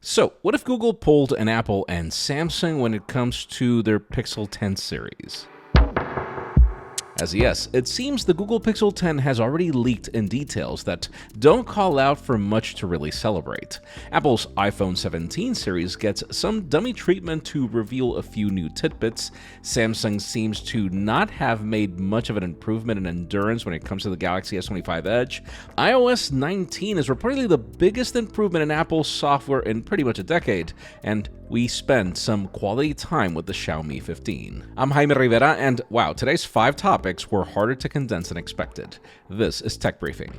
So, what if Google pulled an Apple and Samsung when it comes to their Pixel 10 series? As yes, it seems the Google Pixel 10 has already leaked in details that don't call out for much to really celebrate. Apple's iPhone 17 series gets some dummy treatment to reveal a few new tidbits. Samsung seems to not have made much of an improvement in endurance when it comes to the Galaxy S25 Edge. iOS 19 is reportedly the biggest improvement in Apple's software in pretty much a decade, and we spend some quality time with the Xiaomi 15. I'm Jaime Rivera, and wow, today's 5 topics were harder to condense than expected. This is Tech Briefing.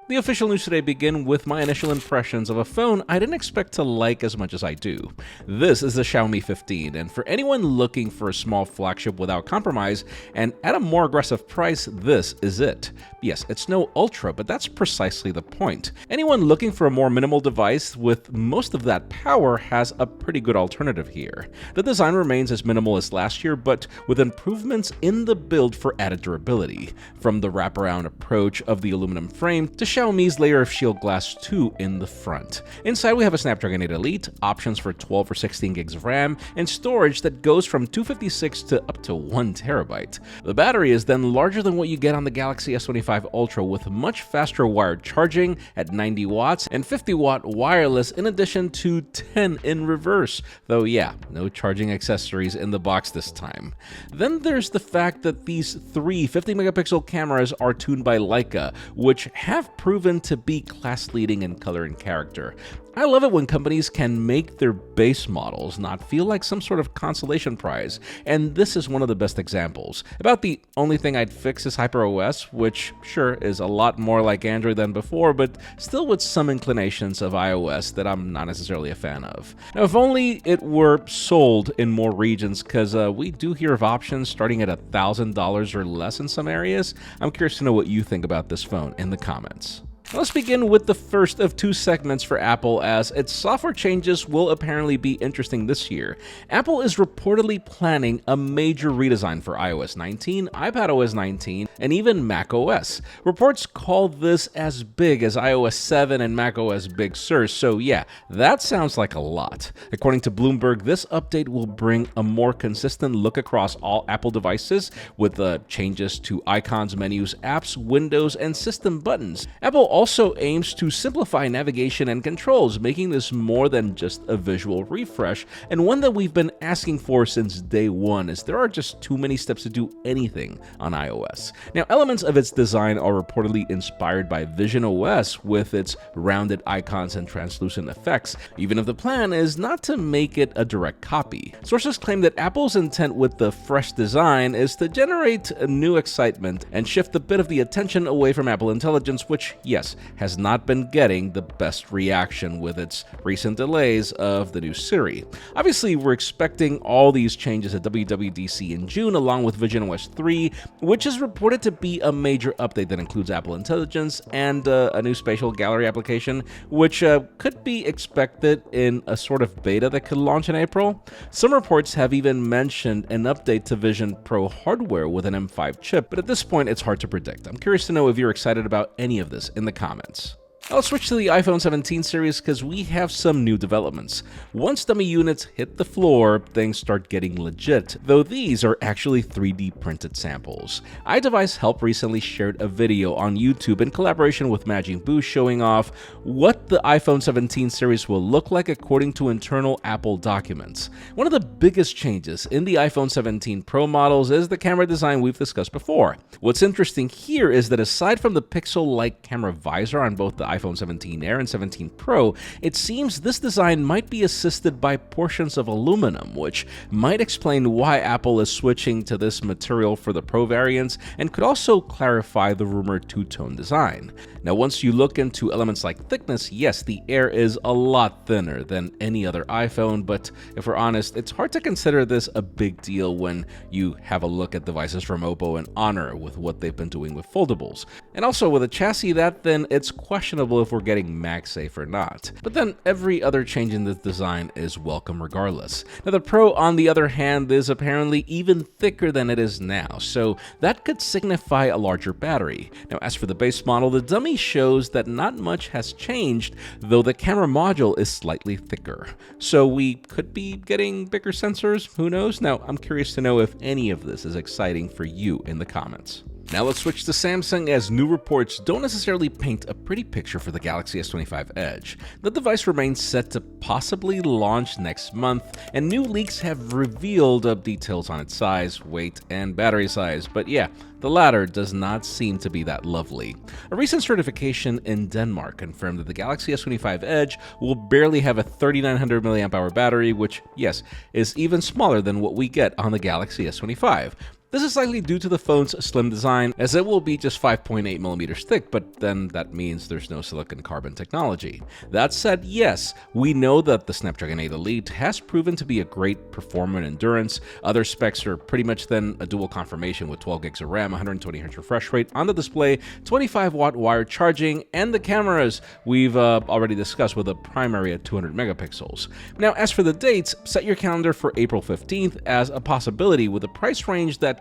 The official news today begin with my initial impressions of a phone I didn't expect to like as much as I do. This is the Xiaomi 15, and for anyone looking for a small flagship without compromise and at a more aggressive price, this is it. Yes, it's no Ultra, but that's precisely the point. Anyone looking for a more minimal device with most of that power has a pretty good alternative here. The design remains as minimal as last year, but with improvements in the build for added durability, from the wraparound approach of the aluminum frame to Xiaomi's layer of shield glass 2 in the front. Inside we have a Snapdragon 8 Elite, options for 12 or 16 gigs of RAM, and storage that goes from 256 to up to 1 terabyte. The battery is then larger than what you get on the Galaxy S25 Ultra with much faster wired charging at 90 watts and 50-watt wireless in addition to 10 in reverse, though yeah, no charging accessories in the box this time. Then there's the fact that these 3 50-megapixel cameras are tuned by Leica, which have proven to be class-leading in color and character. I love it when companies can make their base models not feel like some sort of consolation prize, and this is one of the best examples. About the only thing I'd fix is HyperOS, which sure is a lot more like Android than before, but still with some inclinations of iOS that I'm not necessarily a fan of. Now, if only it were sold in more regions, because we do hear of options starting at $1,000 or less in some areas. I'm curious to know what you think about this phone in the comments. Let's begin with the first of 2 segments for Apple, as its software changes will apparently be interesting this year. Apple is reportedly planning a major redesign for iOS 19, iPadOS 19, and even macOS. Reports call this as big as iOS 7 and macOS Big Sur, so yeah, that sounds like a lot. According to Bloomberg, this update will bring a more consistent look across all Apple devices, with changes to icons, menus, apps, windows, and system buttons. Apple also aims to simplify navigation and controls, making this more than just a visual refresh, and one that we've been asking for since day one, as there are just too many steps to do anything on iOS. Now, elements of its design are reportedly inspired by visionOS, with its rounded icons and translucent effects, even if the plan is not to make it a direct copy. Sources claim that Apple's intent with the fresh design is to generate a new excitement and shift a bit of the attention away from Apple Intelligence, which, yes, has not been getting the best reaction with its recent delays of the new Siri. Obviously, we're expecting all these changes at WWDC in June, along with visionOS 3, which is reported to be a major update that includes Apple Intelligence and a new spatial gallery application, which could be expected in a sort of beta that could launch in April. Some reports have even mentioned an update to Vision Pro hardware with an M5 chip, but at this point, it's hard to predict. I'm curious to know if you're excited about any of this in the comments. Now let's switch to the iPhone 17 series because we have some new developments. Once dummy units hit the floor, things start getting legit, though these are actually 3D printed samples. iDevice Help recently shared a video on YouTube in collaboration with Majin Buu showing off what the iPhone 17 series will look like according to internal Apple documents. One of the biggest changes in the iPhone 17 Pro models is the camera design we've discussed before. What's interesting here is that aside from the pixel-like camera visor on both the iPhone 17 Air and 17 Pro, it seems this design might be assisted by portions of aluminum, which might explain why Apple is switching to this material for the Pro variants and could also clarify the rumored two-tone design. Now, once you look into elements like thickness, yes, the Air is a lot thinner than any other iPhone, but if we're honest, it's hard to consider this a big deal when you have a look at devices from Oppo and Honor with what they've been doing with foldables. And also with a chassis that thin, it's questionable questionable if we're getting MagSafe or not. But then every other change in this design is welcome regardless. Now the Pro, on the other hand, is apparently even thicker than it is now, so that could signify a larger battery. Now as for the base model, the dummy shows that not much has changed, though the camera module is slightly thicker. So we could be getting bigger sensors, who knows? Now I'm curious to know if any of this is exciting for you in the comments. Now let's switch to Samsung, as new reports don't necessarily paint a pretty picture for the Galaxy S25 Edge. The device remains set to possibly launch next month, and new leaks have revealed details on its size, weight, and battery size, but yeah, the latter does not seem to be that lovely. A recent certification in Denmark confirmed that the Galaxy S25 Edge will barely have a 3900 mAh battery, which, yes, is even smaller than what we get on the Galaxy S25. This is likely due to the phone's slim design, as it will be just 5.8 millimeters thick, but then that means there's no silicon carbon technology. That said, yes, we know that the Snapdragon 8 Elite has proven to be a great performer and endurance. Other specs are pretty much then a dual confirmation with 12 gigs of RAM, 120Hz refresh rate on the display, 25-watt wired charging, and the cameras we've already discussed, with a primary at 200 megapixels. Now, as for the dates, set your calendar for April 15th as a possibility, with a price range that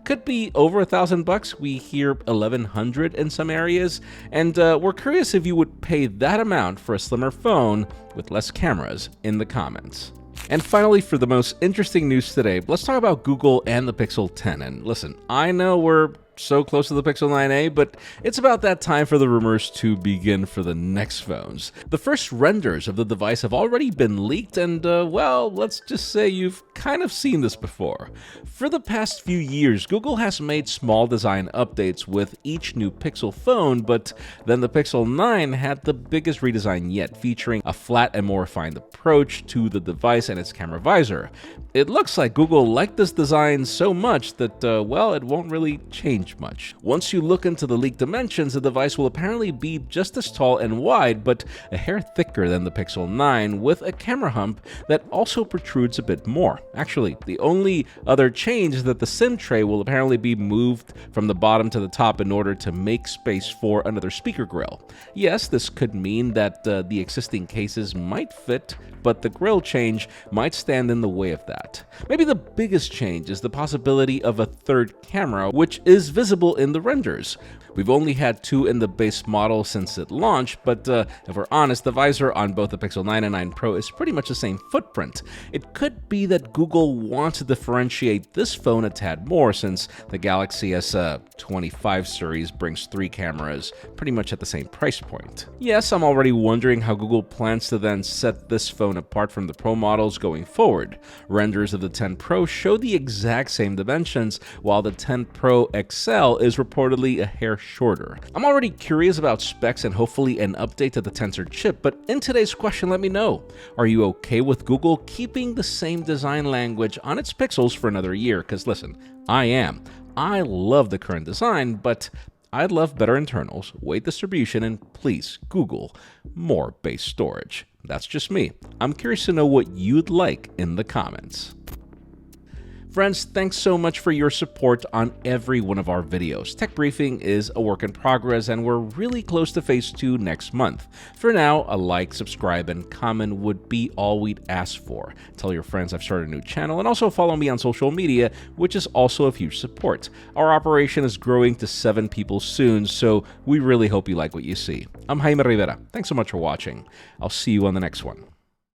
could be over $1,000. We hear 1,100 in some areas, and we're curious if you would pay that amount for a slimmer phone with less cameras in the comments. And finally, for the most interesting news today, let's talk about Google and the Pixel 10. And listen, I know we're so close to the Pixel 9a, but it's about that time for the rumors to begin for the next phones. The first renders of the device have already been leaked, and well, let's just say you've kind of seen this before. For the past few years, Google has made small design updates with each new Pixel phone, but then the Pixel 9 had the biggest redesign yet, featuring a flat and more refined approach to the device and its camera visor. It looks like Google liked this design so much that, well, it won't really change much. Once you look into the leaked dimensions, the device will apparently be just as tall and wide, but a hair thicker than the Pixel 9, with a camera hump that also protrudes a bit more. Actually, the only other change is that the SIM tray will apparently be moved from the bottom to the top in order to make space for another speaker grill. Yes, this could mean that the existing cases might fit, but the grill change might stand in the way of that. Maybe the biggest change is the possibility of a third camera, which is visible in the renders. We've only had two in the base model since it launched, but if we're honest, the visor on both the Pixel 9 and 9 Pro is pretty much the same footprint. It could be that Google wants to differentiate this phone a tad more, since the Galaxy S25 series brings three cameras pretty much at the same price point. Yes, I'm already wondering how Google plans to then set this phone apart from the Pro models going forward. Renders of the 10 Pro show the exact same dimensions, while the 10 Pro XL is reportedly a hair shorter. I'm already curious about specs and hopefully an update to the Tensor chip, but in today's question, let me know. Are you okay with Google keeping the same design language on its Pixels for another year? Because listen, I am. I love the current design, but I'd love better internals, weight distribution, and please, Google, more base storage. That's just me. I'm curious to know what you'd like in the comments. Friends, thanks so much for your support on every one of our videos. Tech Briefing is a work in progress, and we're really close to phase 2 next month. For now, a like, subscribe, and comment would be all we'd ask for. Tell your friends I've started a new channel, and also follow me on social media, which is also a huge support. Our operation is growing to 7 people soon, so we really hope you like what you see. I'm Jaime Rivera. Thanks so much for watching. I'll see you on the next one.